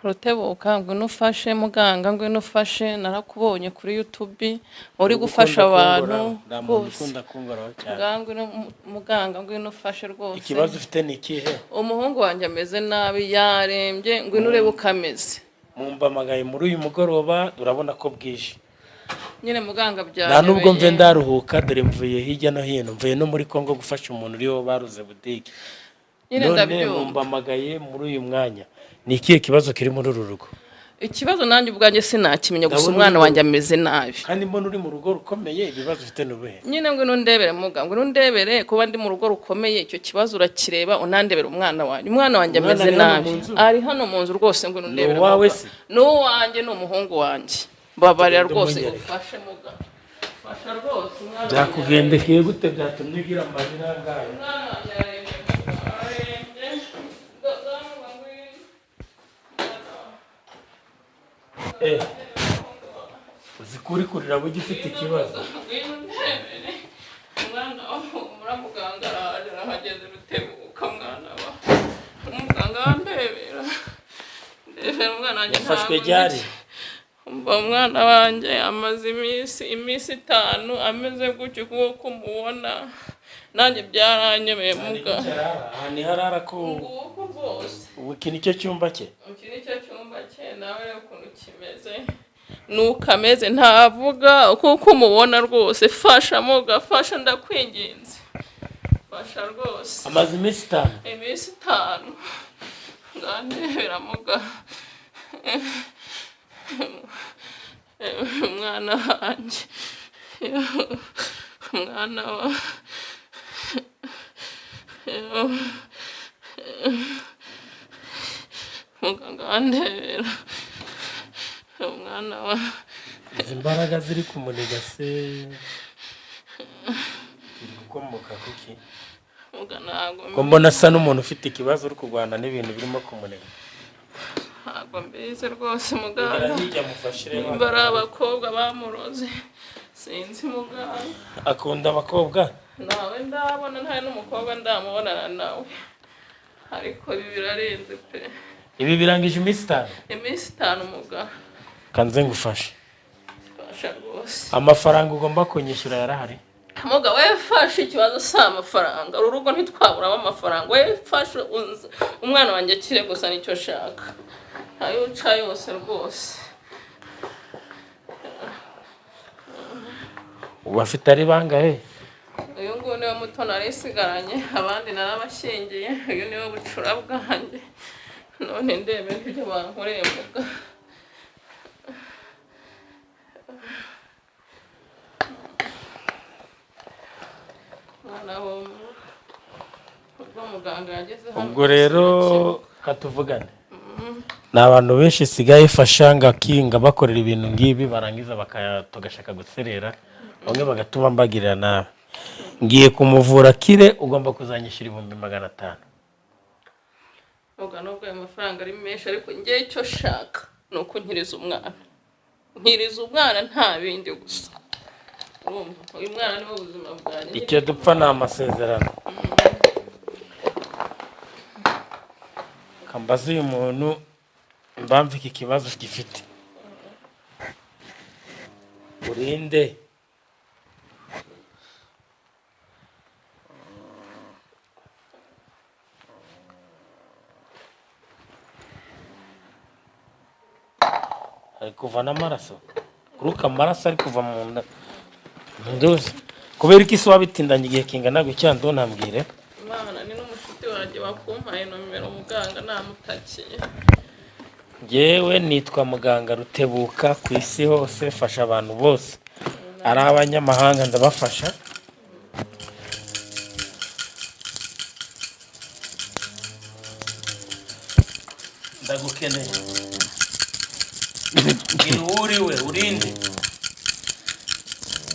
Rutebuka ngwino ufashe muganga ngwino ufashe narakubonye kuri YouTube uri gufasha abantu rwose ngwino muganga ngwino ufashe rwose ikibazo ufite ni kihe umuhungu wanjye ameze nabi yarembye ngwino urebe ukameze mumbamagaye muri uyu mugoroba urabona ko bwije nyine muganga byane nta nubwo mve ndaruhuka dore mvuye hirya no hino mvuye no muri Kongo gufasha umuntu uriho baruze butike nyine ndabyumva mumbamagaye muri uyu mwanya ni ikihe kibazo kiri muri uru rugo ikibazo nanjye ubwanjye sinakimenya gusa umwana wanjye ameze nabi kandi mbona uri mu rugo rukomeye ibibazo ufite n'ubuhe nyine ngwino ndebere muganga ngwino ndebere kuba ndi mu rugo rukomeye icyo kibazo urakireba unandebera umwana wanjye ameze nabi ari hano mu nzu rwose ngwino ndebere wawe se n'uwanjye n'umuhungu wanjye babarira rwose ufashe muganga fasha rwose umwana byakugendekeye gute byatumye ugira amarira ngayo uzikuri kurira bujye ufite ikibazo umwana muramuganga arahageze Rutebuka mwana wa umuganga ndebera umwana wanjye yafashwe ryari umwana wanjye amaze iminsi 5 ameze gutyo kuko mubona nanjye byaranyemeye muganga ni harara ko ubu iki nicyo cyumba cye nawe ukuntu kimeze nuko ameze ntavuga kuko umubona rwose fasha muga fasha ndakwinginze fasha rwose amaze iminsi 5 ngandebera muga umwana wanjye umwana wa muganga ndebera umwana wa izi mbaraga ziri kumuniga se gukomoka kuki ko mbona asa n'umuntu ufite ikibazo uri kurwana n'ibintu birimo kumuniga ntabwo mbizi rwose muganga imbara abakobwa bamuroze sinzi muganga akunda abakobwa nawe ndabona nta n'umukobwa ndamubonana nawe ariko ibi birarenze pe ibi birangije iminsi 5 muganga kanze ngufashe fasha rwose amafaranga ugomba kunyishyura yarahari muga we fasha ikibazo sa amafaranga urugo ntitwaburamo amafaranga we fasha umwana wanjye akire gusa nicyo shaka ayo uca yose rwose ubafite ari bangahe uyu nguyu niwe muto narisigaranye abandi narabashyingiye uyu niwe bucura bwanjye none ndebe ibyo bankoreye muga ubwo rero katuvugane ni abantu benshi sigaye fasha ngakinga bakorera ibintu ngibi barangiza bakatogashaka guserera bamwe bagatuma mbagirira nawe ngiye kumuvura kire ugomba kuzanyishyura 500 ubwo nubwo ayo mafaranga ari menshi ariko ngiye icyo shaka nuko nkiriza umwana nta bindi gusa uyu mwana niwe buzima bwanjye icyo dupfa ni amasezerano kambaza uyu muntu mbamva iki kibazo gifite urinde ari kuva n'amaraso kuruka amaraso ari kuva mu nda nduzi kubera iki se wabitindanye igihe kingana gutya ndonambwire imana ni n'umushuti wanjye wakumpaye nomero muganga namutakiye yewe nitwa Muganga Rutebuka ku isi hose fasha abantu bose ari abanyamahanga ndabafasha ndagukeneye uriwe urinde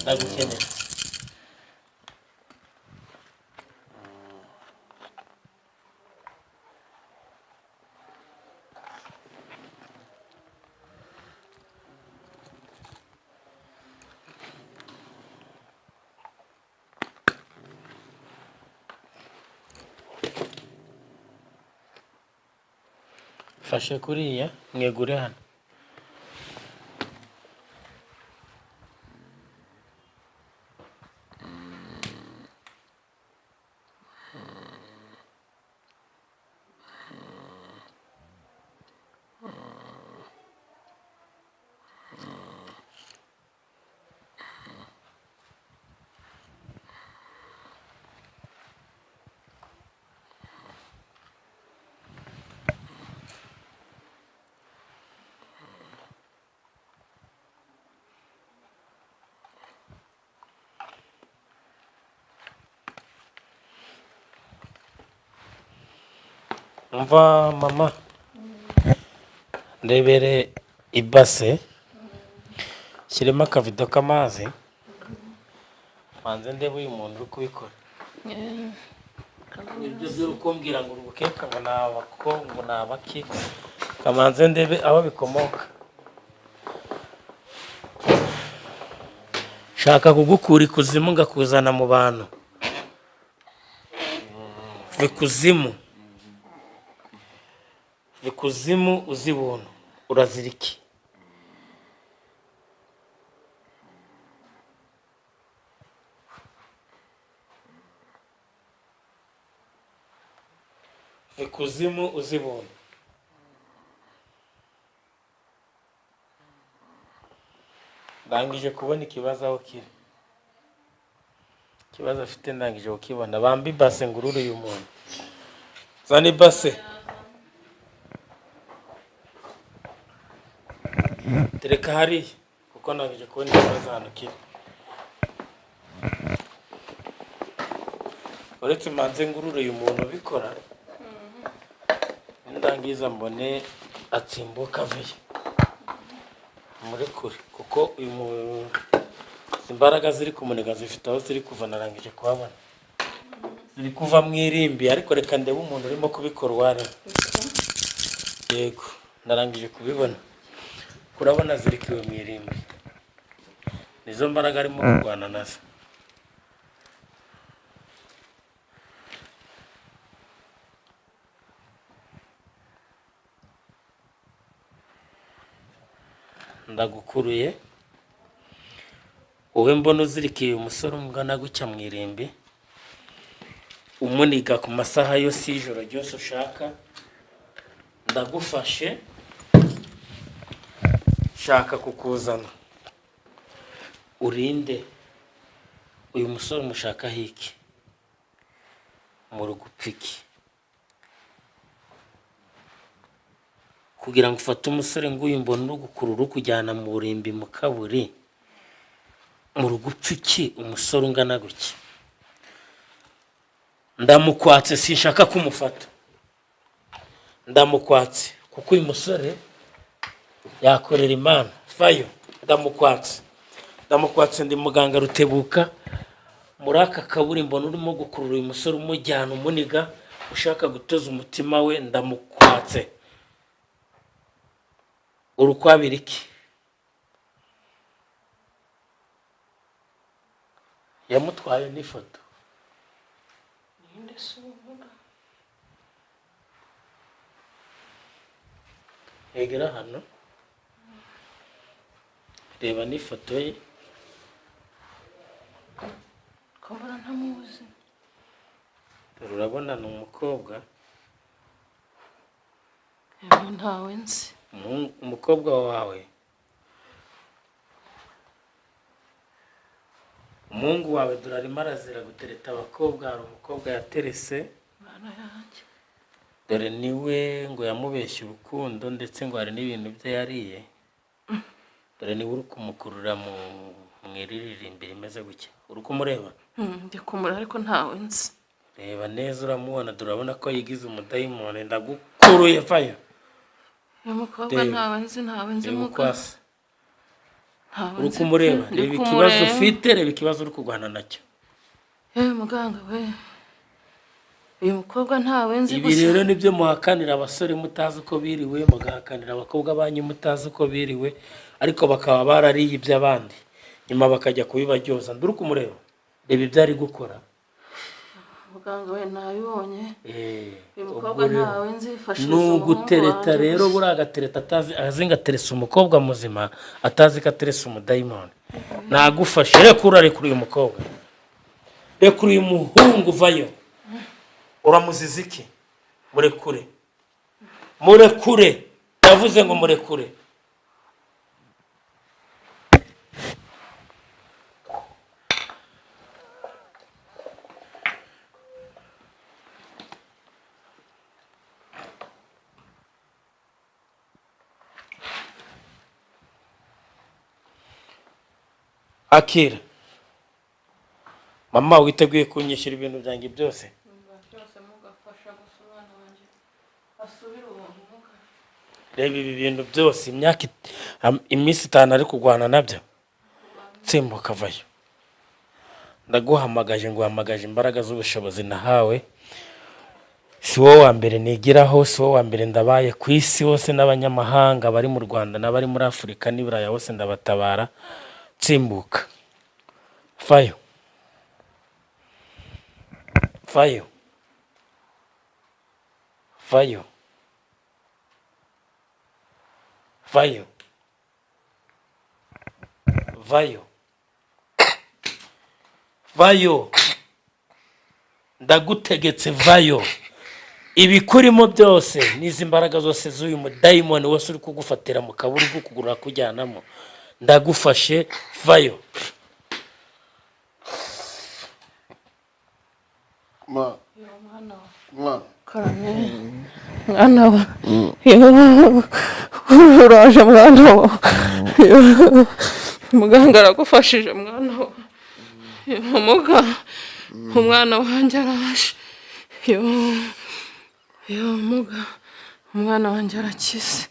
ndagukeneye fashe kuriya mwegure hano. Umva mama, ndebere ibase shyiremo akavido k'amazi, manze ndebe uyu muntu uri kubikora. Ibyo byo kumbwira ngo urukeka ngo nabako ngo nabaki, kamanze ndebe aho bikomoka. Shaka kugukura ikuzimu ngakuzana mu bantu, vikuzimu vikuzimu uzibuntu uraziriki. Vikuzimu uzibuntu. Ndangije kubona ikibazo aho kiri. Ikibazo afite ndangije kukibona. Bambi base ngururu uyu muntu. Zani base. Tereka hari kuko ndangije kubona ikibazo hano kiri. Uretse manze ngururu uyu muntu ubikora. Ndangiza mbone atsimbuka vuye muri kure kuko uyu imbaraga ziri kumunega zifite aho ziri kuva. Narangije kuhabona ziri kuva mu irimbi, ariko reka ndebe umuntu urimo kubikora ware. Yego narangije kubibona, kurabona ziri kiwe mu irimbi, nizo mbaraga arimo kurwana nazo. Ndagukuruye wowe mbona uzirikiye umusore umugana gucya mu irimbi, umuniga ku masaha yose y'ijoro ryose ushaka. Ndagufashe shaka kukuzana, urinde uyu musore umushaka hiki mu rugupfiki, kugira ngo ufate umusore nguyu mbona urugukururu kujyana mu burimbi mu kaburi mu rugupfiki. Umusore ungana guki ndamukwatse, sinshaka kumufata. Ndamukwatse kuko uyu musore yakorera Imana. Vayo, ndamukwatse ndi Muganga Rutebuka. Muri aka kaburi mbona urimo gukurura uyu musore umujyana umuniga, ushaka gutoza umutima we. Ndamukwatse. Urukwabiriki yamutwaye n'ifoto. Egera hano reba n'ifoto ye. Kabura ntamuzi. Urabona ni umukobwa. Ewe ntawe nzi. Umukobwa wawe, umuhungu wawe dore arimo arazira gutereta abakobwa. Hari umukobwa yaterese, Mana yanjye, dore niwe ngo yamubeshye urukundo, ndetse ngo hari n'ibintu bye yariye. Dore niwe uri kumukurura mu mwiririmbira imeze gutya. Uri kumureba? ndi kumureba ariko ntawe nzi. Reba neza uramubona, dore urabona ko yigize umudayimoni. Ndagukuruye vayo. Uyu mukobwa ntawe nzi muganga. Uri kumureba? Reba ikibazo ufite, reba ikibazo uri kurwana nacyo. Muganga we, uyu mukobwa ntawe nzi gusa. Ibi rero nibyo muhakanira abasore mutazi uko biriwe, mugahakanira abakobwa banyu mutazi uko biriwe, ariko bakaba barariye iby'abandi nyuma bakajya kubibajyoza. Nduri kumureba, reba ibyo ari gukora. muganga we nabibonye uyu mukobwa ntawe nzifashisha nugutereta rero buri agatereta atazi azinga teresa umukobwa muzima atazi ka teresa umudayimoni nagufashe rekura uyu mukobwa rekura uyu muhungu vayo uramuziza iki murekure yavuze ngo murekure Akira mama witeguye kunyishyura ibintu byanjye byose mugafasha gusubana wanje asubira ubuntu reba ibi bintu byose imyaka iminsi 5 ari kugwana nabyo tsimbuka vayo ndaguhamagaje nguhamagaje imbaraga z'ubushobozi nahawe si wowe wa mbere nigiraho si wowe wa mbere ndabaye ku isi hose n'abanyamahanga bari mu Rwanda n'abari muri Afurika n'Iburaya hose ndabatabara tsimbuka vayo ndagutegetse vayo ibikurimo byose n'izi mbaraga zose z'uyu mudayimoni wose uri kugufatira mu kaburi kugurura kujyanamo ndagufashe vayo mwana wa uraje mwana wa muganga aragufashije mwana wa umwana wanjye araje umwana wanjye arakize